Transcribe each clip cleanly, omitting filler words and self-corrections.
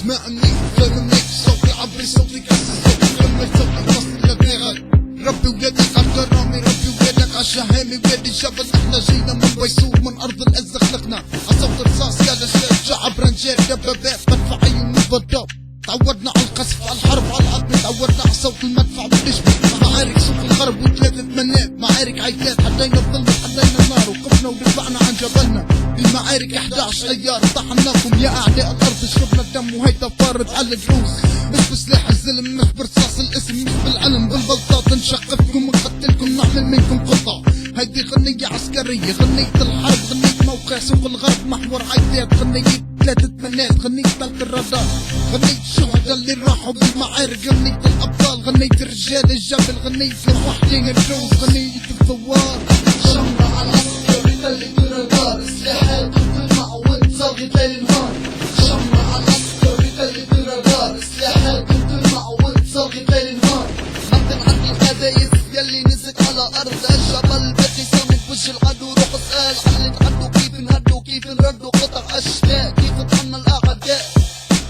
اسمعني فهمني صوتي عبري صوتي كسر صوتي لما صوتي وصل لدماغك. ربي ولادك عالكرامي ربي ولادك عالشهامي ولاد الجبل احنا جينا من بيسور من ارض العز خلقنا عالصوت رصاص يا لشاف شعب رنجات دبابات مدفعي ومبضب. تعودنا على القصف على الحرب على العظم تعودنا على صوت المدفع والنشبة. معارك سوق الغرب وثلاثة منات معارك عيلات حدينا الظلم حدينا النار وقفنا ودفعنا عن جبلنا. المعارك 11 ايار طحناكم يا اعداء الارض شربنا الدم وهيدا فارد على الدروس. مش بسلاح الزلم مش برصاص الاسم مش بالعلم بالبلطات نشقفكم ونقتلكم نعمل منكم قطع. هيدي غنية عسكرية غنية الحرب غنية موقع سوق الغرب محور عيدات غنية 3 منات غنية تلك الرادار غنية الشهداء اللي راحوا بالمعارك غنية الابطال غنية رجال الجبل غنية الوحدين الجوز غنية الثوار. شمرة على العسكر يدلك الرادار سلاحات تلمع وتصاغي ليل نهار. شمرة على العسكر يدلك الرادار سلاحات تلمع وتصاغي ليل نهار. ما بنعدي الكدايس يلي نزلت على ارض الجبل باقي صامت وجه العدو روح اسأل عن اللي تعدوا كيف انهدوا كيف انردوا قطع اشلاء كيف طحنا الاعداء.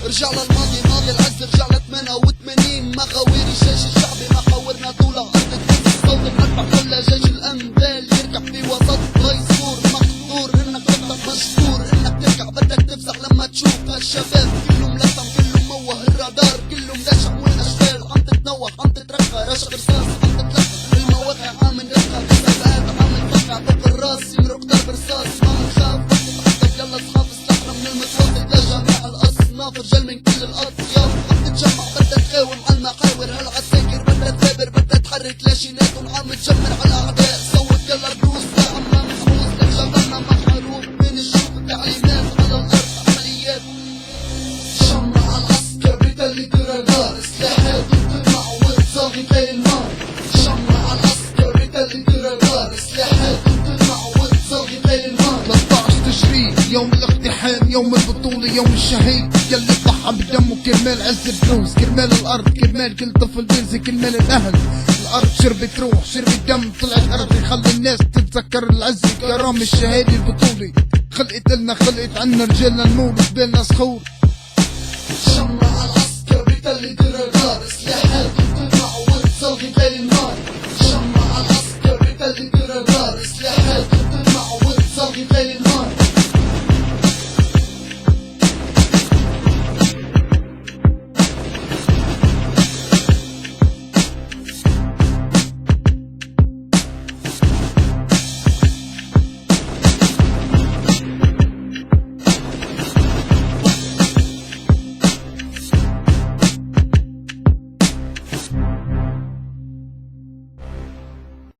رجع للماضي ماضي العز رجع ل 88 مخاوير الجيش الشعبي محاورنا طول ارض القدس صوت المدفع خلى جيش الانبال يركع في وسط ميسور مقدور انك تفضل مشكور انك تركع بدك تفزع لما تشوف هالشباب كله ملثم كله موه الرادار كله ملاشع والاشكال عم تتنوح عم تترخى رشق رصاص عم تتلفى المواقع عم نرخى بسبقات عم نتوقع فوق الراس يمرق درب رصاص ما منخاف وقت يلا اصحاب سلاحنا من المتوسط لجميع الاصناف رجال من كل الاطياف عم تتجمع بدها تقاوم على المحاور هالعساكر بدها تثابر بدها تحرك لاشيناتهم عم تجمر على الاعداء صوت يلا بروس لا عم محروس لجبلنا محروق بين الشوف التعليمات على الارض عمليات. شمرة على العسكر يدلك الرادار سلاحات تلمع وتصاغي ليل نهار. شمرة على العسكر يدلك الرادار سلاحات تلمع وتصاغي ليل نهار. 13 تشرين يوم الاقتحام يوم البطولة يوم الشهيد يلي ضحى بدمه كرمال عز الفلوس كرمال الارض كرمال كل طفل بينزل كرمال الاهل. الارض شربت روح شربت دم طلعت ارض يخلي الناس تتذكر العز الكرامة الشهادة البطولة. خلقت لنا خلقت عنا رجالنا النور قبالنا صخور. شمرة على العسكر يدلك الرادار سلاحات تلمع وتصاغي ليل نهار. شمرة على العسكر يدلك